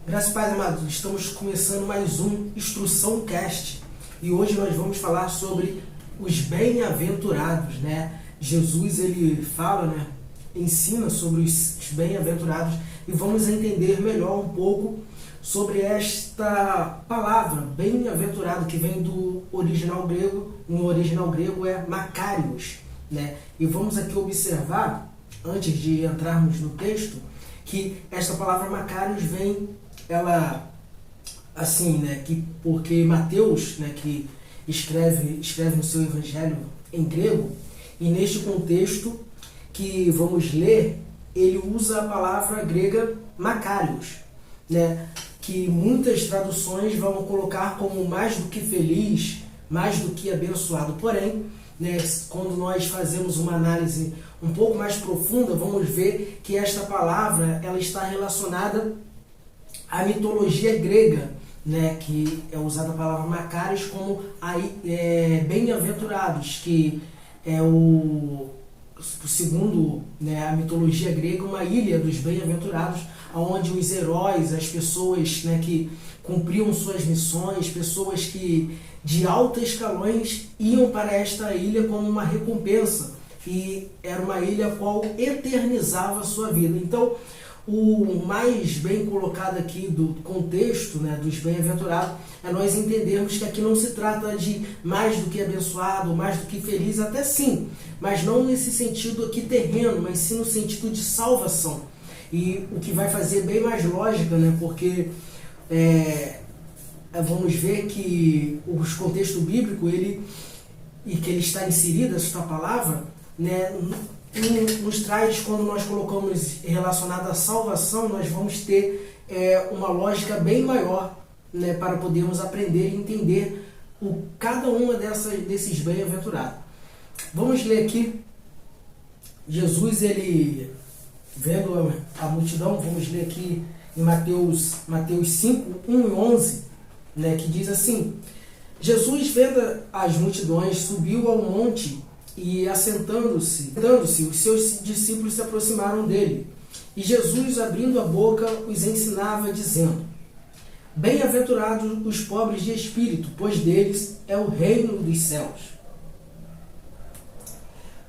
Graças e paz, amados, estamos começando mais um Instrução Cast e hoje nós vamos falar sobre os bem-aventurados, né? Jesus, ele fala, né? Ensina sobre os bem-aventurados e vamos entender melhor um pouco sobre esta palavra, bem-aventurado, que vem do original grego. No original grego é Makarios, né? E vamos aqui observar, antes de entrarmos no texto, que esta palavra Makarios vem, ela, assim, né, que porque Mateus, né, que escreve no seu evangelho em grego, e neste contexto que vamos ler, ele usa a palavra grega Makarios, né, que muitas traduções vão colocar como mais do que feliz, mais do que abençoado. Porém, né, quando nós fazemos uma análise um pouco mais profunda, vamos ver que esta palavra ela está relacionada à mitologia grega, né, que é usada a palavra Makarios como bem-aventurados, que é segundo, né, a mitologia grega, uma ilha dos bem-aventurados, onde os heróis, as pessoas, né, que cumpriam suas missões, pessoas que de altos escalões iam para esta ilha como uma recompensa, e era uma ilha a qual eternizava a sua vida. Então, o mais bem colocado aqui do contexto, né, dos bem-aventurados, é nós entendermos que aqui não se trata de mais do que abençoado, mais do que feliz, até sim, mas não nesse sentido aqui terreno, mas sim no sentido de salvação. E o que vai fazer bem mais lógica, né, porque vamos ver que o contexto bíblico, que ele está inserido, essa palavra, né, nos traz, quando nós colocamos relacionado à salvação, nós vamos ter uma lógica bem maior, né, para podermos aprender e entender cada uma desses bem-aventurados. Vamos ler aqui, Jesus, ele vendo a multidão, vamos ler aqui em Mateus 5, 1 e 11, né, que diz assim: Jesus, vendo as multidões, subiu ao monte e, assentando-se, os seus discípulos se aproximaram dele. E Jesus, abrindo a boca, os ensinava, dizendo: Bem-aventurados os pobres de espírito, pois deles é o reino dos céus.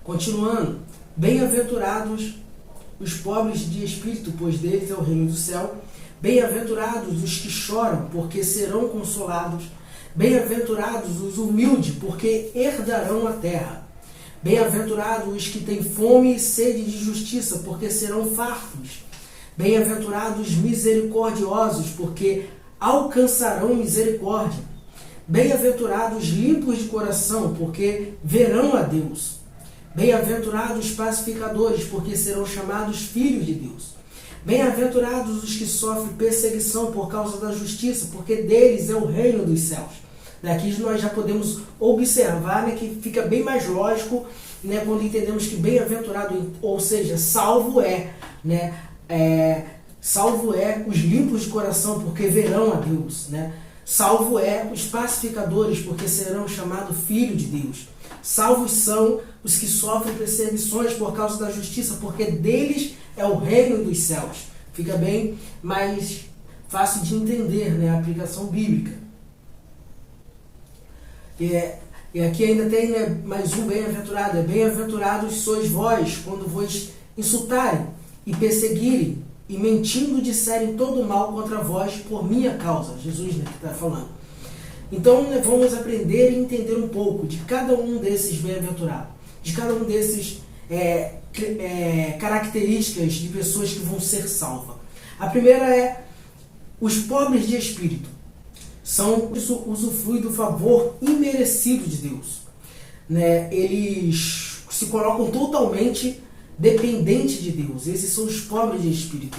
Continuando: Bem-aventurados os pobres de espírito, pois deles é o reino do céu. Bem-aventurados os que choram, porque serão consolados. Bem-aventurados os humildes, porque herdarão a terra. Bem-aventurados os que têm fome e sede de justiça, porque serão fartos. Bem-aventurados os misericordiosos, porque alcançarão misericórdia. Bem-aventurados os limpos de coração, porque verão a Deus. Bem-aventurados os pacificadores, porque serão chamados filhos de Deus. Bem-aventurados os que sofrem perseguição por causa da justiça, porque deles é o reino dos céus. Aqui nós já podemos observar, né, que fica bem mais lógico, né, quando entendemos que bem-aventurado, ou seja, salvo salvo é os limpos de coração, porque verão a Deus, né? Salvo é os pacificadores, porque serão chamados filhos de Deus. Salvos são os que sofrem perseguições por causa da justiça, porque deles é o reino dos céus. Fica bem mais fácil de entender, né, a aplicação bíblica. E aqui ainda tem, né, mais um bem-aventurado. Bem-aventurados sois vós, quando vos insultarem e perseguirem, e mentindo disserem todo mal contra vós por minha causa. Jesus, né, que está falando. Então, né, vamos aprender e entender um pouco de cada um desses bem-aventurados, de cada um desses características de pessoas que vão ser salvas. A primeira é os pobres de espírito. Isso usufrui do favor imerecido de Deus, né? Eles se colocam totalmente dependentes de Deus. Esses são os pobres de espírito,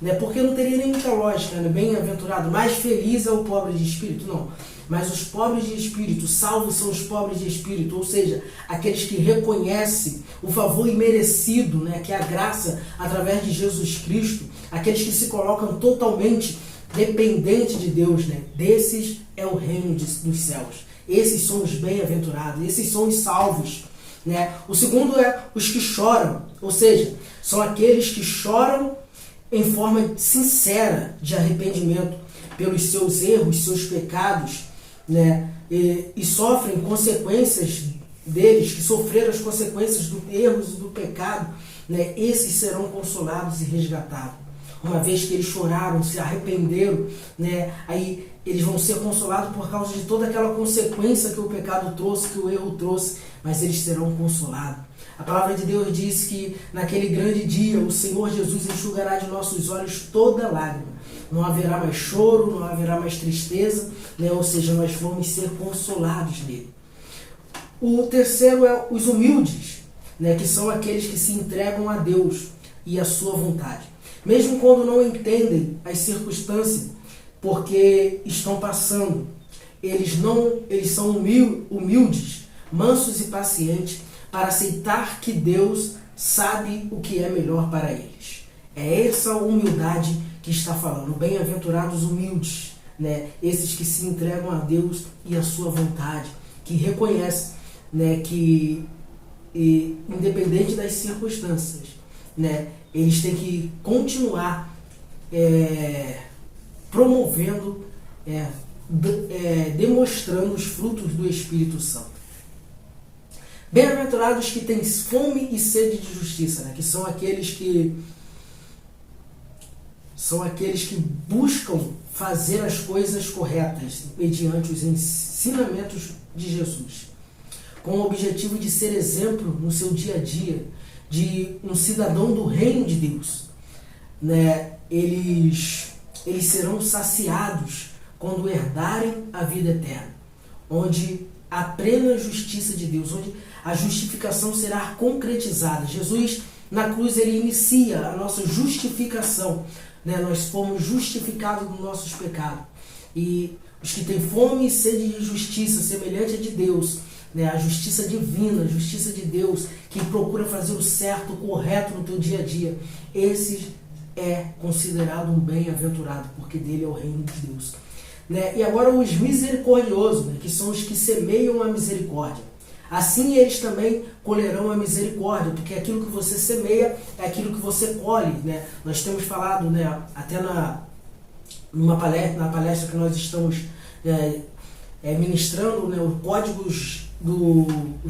né? Porque não teria nem muita lógica, né? Bem-aventurado, mais feliz é o pobre de espírito, não. Mas os pobres de espírito, salvos são os pobres de espírito, ou seja, aqueles que reconhecem o favor imerecido, né, que é a graça através de Jesus Cristo, aqueles que se colocam totalmente dependentes de Deus, né? Desses é o reino dos céus. Esses são os bem-aventurados, esses são os salvos, né? O segundo é os que choram, ou seja, são aqueles que choram em forma sincera de arrependimento pelos seus erros, seus pecados, né? E sofrem consequências deles, que sofreram as consequências dos erros e do pecado, né? Esses serão consolados e resgatados. Uma vez que eles choraram, se arrependeram, né? Aí eles vão ser consolados por causa de toda aquela consequência que o pecado trouxe, que o erro trouxe, mas eles serão consolados. A palavra de Deus diz que naquele grande dia o Senhor Jesus enxugará de nossos olhos toda lágrima. Não haverá mais choro, não haverá mais tristeza, né? Ou seja, nós vamos ser consolados nele. O terceiro é os humildes, né? Que são aqueles que se entregam a Deus e à sua vontade. Mesmo quando não entendem as circunstâncias, porque estão passando, eles são humildes, mansos e pacientes, para aceitar que Deus sabe o que é melhor para eles. É essa humildade que está falando. Bem-aventurados humildes, né? Esses que se entregam a Deus e à sua vontade, que reconhecem, né, que independente das circunstâncias, né, eles têm que continuar promovendo, demonstrando os frutos do Espírito Santo. Bem-aventurados que têm fome e sede de justiça, né? Que são aqueles que buscam fazer as coisas corretas mediante os ensinamentos de Jesus, com o objetivo de ser exemplo no seu dia a dia, de um cidadão do reino de Deus, né? Eles serão saciados quando herdarem a vida eterna, onde a plena justiça de Deus, onde a justificação será concretizada. Jesus, na cruz, ele inicia a nossa justificação, né? Nós fomos justificados dos nossos pecados. E os que têm fome e sede de justiça, semelhante a de Deus, né? A justiça divina, a justiça de Deus, que procura fazer o certo, o correto no teu dia a dia, esses é considerado um bem-aventurado, porque dele é o reino de Deus. Né? E agora os misericordiosos, né? Que são os que semeiam a misericórdia. Assim eles também colherão a misericórdia, porque aquilo que você semeia é aquilo que você colhe, né? Nós temos falado, né, até na palestra que nós estamos ministrando, né, os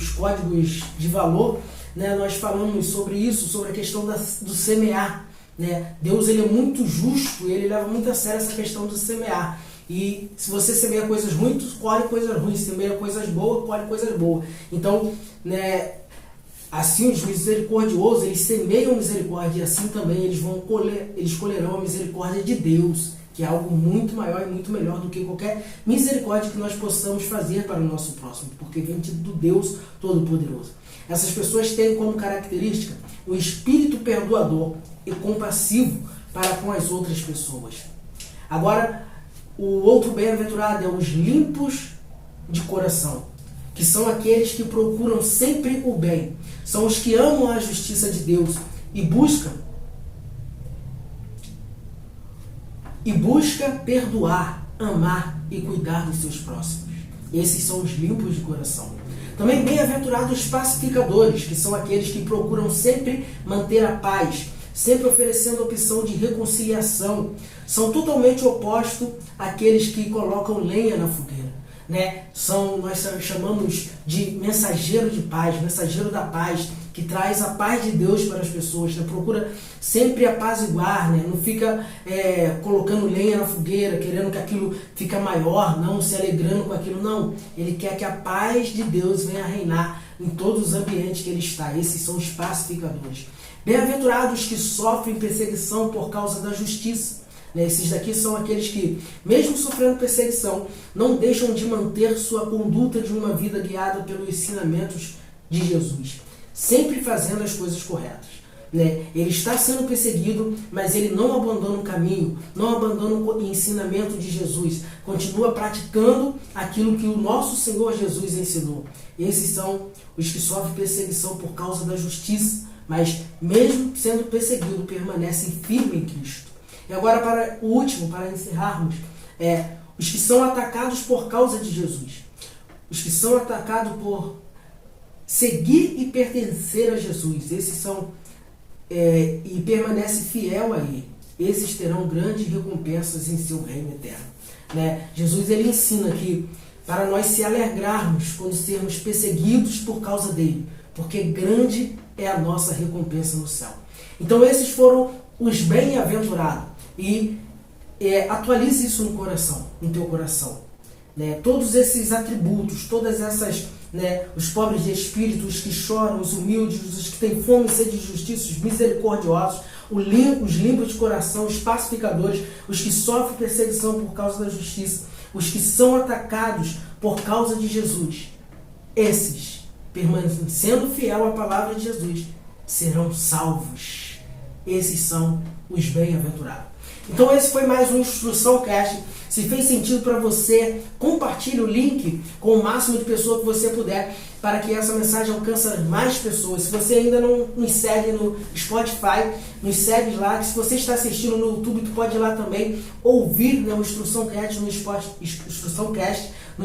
códigos de valor, né? Nós falamos sobre isso, sobre a questão do semear, né? Deus, ele é muito justo, ele leva muito a sério essa questão do semear. E se você semeia coisas ruins, colhe coisas ruins. Se semeia coisas boas, colhe coisas boas. Então, né, assim os misericordiosos, eles semeiam misericórdia, e assim também eles colherão a misericórdia de Deus, que é algo muito maior e muito melhor do que qualquer misericórdia que nós possamos fazer para o nosso próximo, porque vem do Deus Todo-Poderoso. Essas pessoas têm como característica o espírito perdoador e compassivo para com as outras pessoas. Agora, o outro bem-aventurado é os limpos de coração, que são aqueles que procuram sempre o bem. São os que amam a justiça de Deus e busca perdoar, amar e cuidar dos seus próximos. Esses são os limpos de coração. Também bem-aventurados os pacificadores, que são aqueles que procuram sempre manter a paz, sempre oferecendo a opção de reconciliação. São totalmente opostos àqueles que colocam lenha na fogueira, né? Nós chamamos de mensageiro de paz, mensageiro da paz, que traz a paz de Deus para as pessoas, né? Procura sempre apaziguar, né? Não fica colocando lenha na fogueira, querendo que aquilo fique maior, não se alegrando com aquilo, não. Ele quer que a paz de Deus venha a reinar em todos os ambientes que ele está. Esses são os pacificadores. Bem-aventurados que sofrem perseguição por causa da justiça. Esses daqui são aqueles que, mesmo sofrendo perseguição, não deixam de manter sua conduta de uma vida guiada pelos ensinamentos de Jesus, sempre fazendo as coisas corretas. Ele está sendo perseguido, mas ele não abandona o caminho, não abandona o ensinamento de Jesus, continua praticando aquilo que o nosso Senhor Jesus ensinou. Esses são os que sofrem perseguição por causa da justiça, mas mesmo sendo perseguido, permanecem firmes em Cristo. E agora, para o último, para encerrarmos, os que são atacados por causa de Jesus. Os que são atacados por seguir e pertencer a Jesus. Esses são, e permanece fiel a Ele. esses terão grandes recompensas em seu reino eterno. Né? Jesus ele ensina que para nós se alegrarmos quando sermos perseguidos por causa dele, porque grande é a nossa recompensa no céu. Então esses foram os bem-aventurados. E atualize isso no coração, no teu coração. Né? Todos esses atributos, todas essas, né, os pobres de espírito, os que choram, os humildes, os que têm fome e sede de justiça, os misericordiosos, os limpos de coração, os pacificadores, os que sofrem perseguição por causa da justiça, os que são atacados por causa de Jesus, esses, permanecendo fiel à palavra de Jesus, serão salvos. Esses são os bem-aventurados. Então esse foi mais um Instrução Cast. Se fez sentido para você, compartilhe o link com o máximo de pessoas que você puder, para que essa mensagem alcance mais pessoas. Se você ainda não nos segue no Spotify, nos segue lá. Se você está assistindo no YouTube, tu pode ir lá também ouvir, né, o Instrução Cast no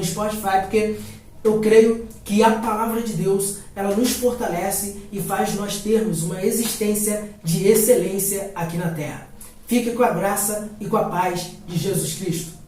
Spotify, porque eu creio que a palavra de Deus, ela nos fortalece e faz nós termos uma existência de excelência aqui na Terra. Fique com a graça e com a paz de Jesus Cristo.